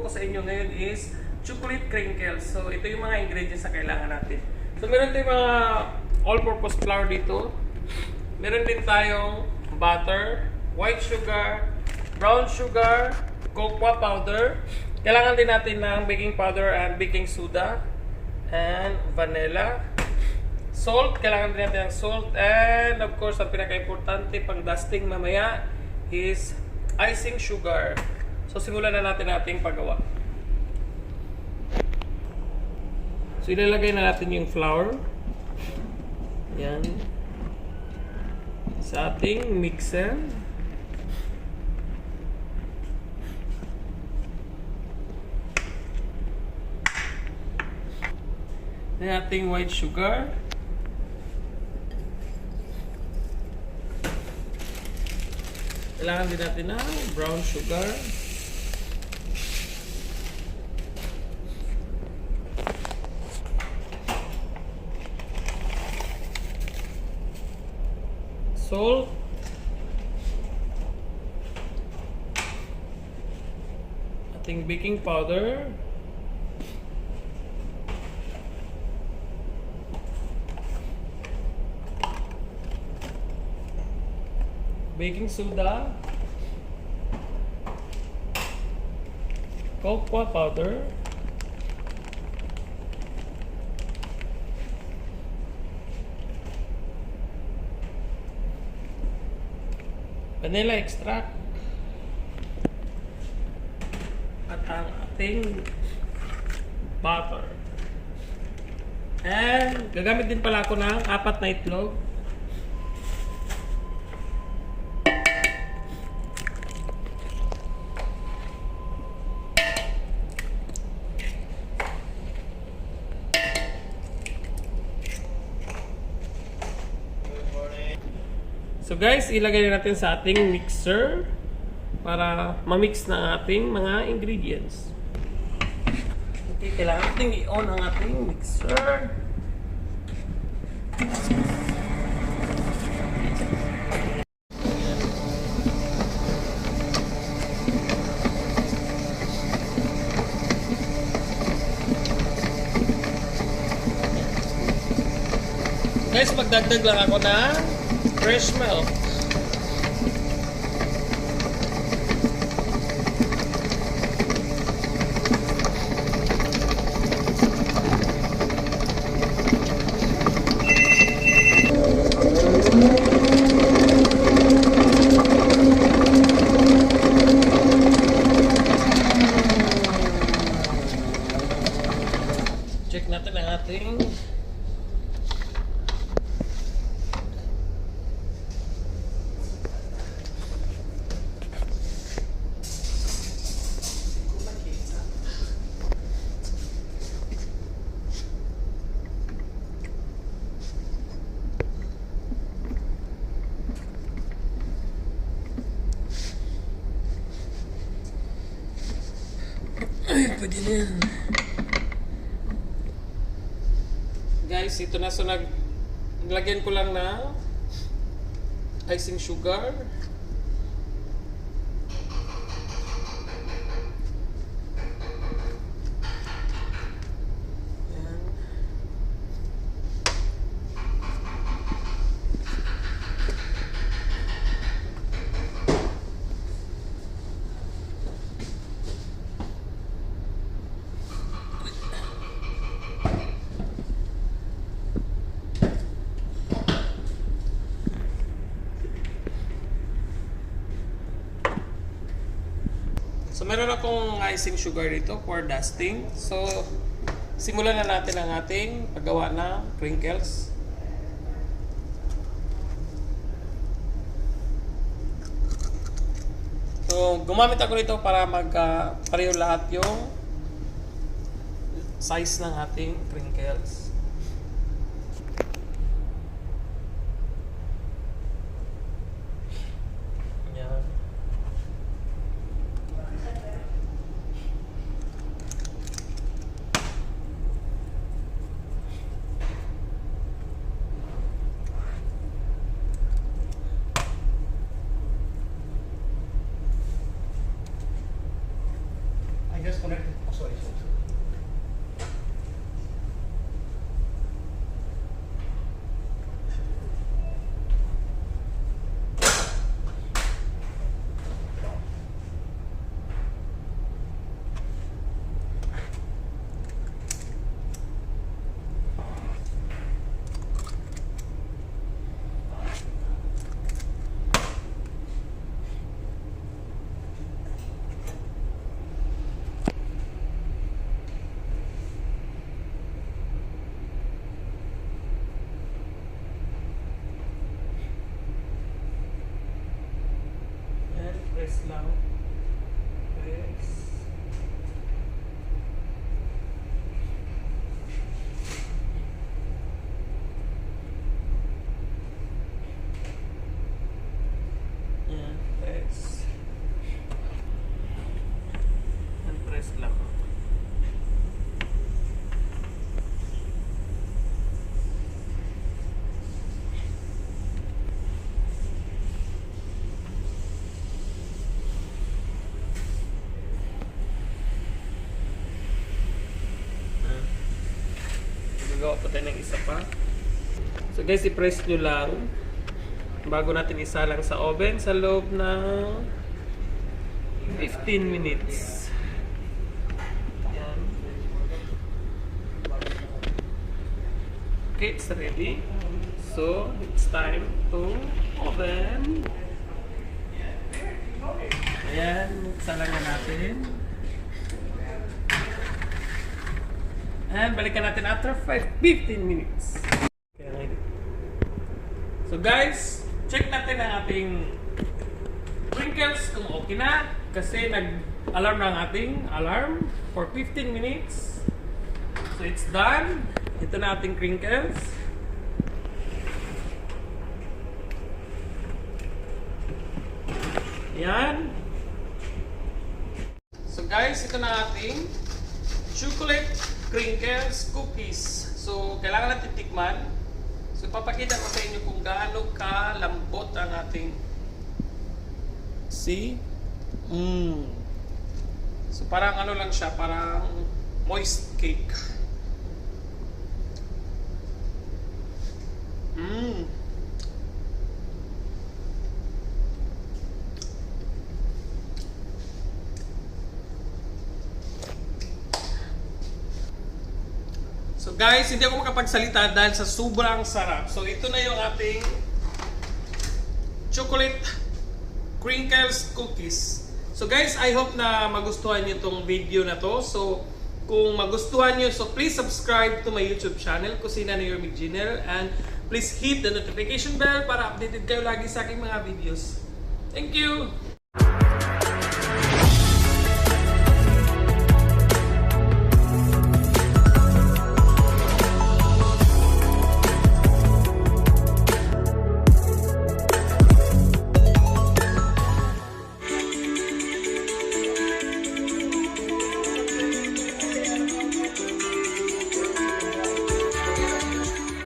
ituturo ko sa inyo ngayon is chocolate crinkles. So, ito yung mga ingredients na kailangan natin. So, meron tayong mga all-purpose flour dito. Meron din tayong butter, white sugar, brown sugar, cocoa powder. Kailangan din natin ng baking powder and baking soda and vanilla. Salt, kailangan din natin ng salt. And of course, ang pinaka-importante pang dusting mamaya is icing sugar. So, simulan na natin ating paggawa. So, ilalagay na natin yung flour. Yan. Sa ating mixer. Yan ating white sugar. Kailangan din natin ng brown sugar. Salt. Ating baking powder. Baking soda. Cocoa powder. Vanilla extract. At ang ating butter. And gagamit din pala ako ng 4 na itlog. So guys, ilagay na natin sa ating mixer para ma-mix na ating mga ingredients. Okay, kailangan natin i-on ang ating mixer. Guys, magdagdag lang ako na fresh milk. Check natin ang ating pwede na yan. Guys, ito na. So, naglagyan ko lang na icing sugar. Yan. So, meron akong icing sugar dito for dusting. So, simulan na natin ang ating paggawa ng crinkles. So, gumamit ako nito para magpareho lahat yung size ng ating crinkles. just connect it. Oh, sorry. Press lang. Press. Yan, press. And press lang. Gagawa pa tayo ng isa pa. So guys, i-press nyo lang bago natin isa lang sa oven sa loob ng 15 minutes. Yan. Okay, it's ready. So, it's time to oven. Ayan, isa lang na natin. And balikan natin after 15 minutes. So guys, check natin ang ating crinkles kung okay na. Kasi nag-alarm na ang ating alarm for 15 minutes. So it's done. Ito na ating crinkles. Yan. So guys, ito na ating chocolate crinkles cookies. So, kailangan natin tikman. So, papakita ko sa inyo kung gaano kalambot ang ating see? So, parang ano lang siya, parang moist cake. So guys, hindi ako makapagsalita dahil sa sobrang sarap. So ito na yung ating chocolate crinkles cookies. So guys, I hope na magustuhan nyo itong video na to. So kung magustuhan nyo, so please subscribe to my YouTube channel, Kusina ni Yormig Ginel, and please hit the notification bell para updated kayo lagi sa aking mga videos. Thank you!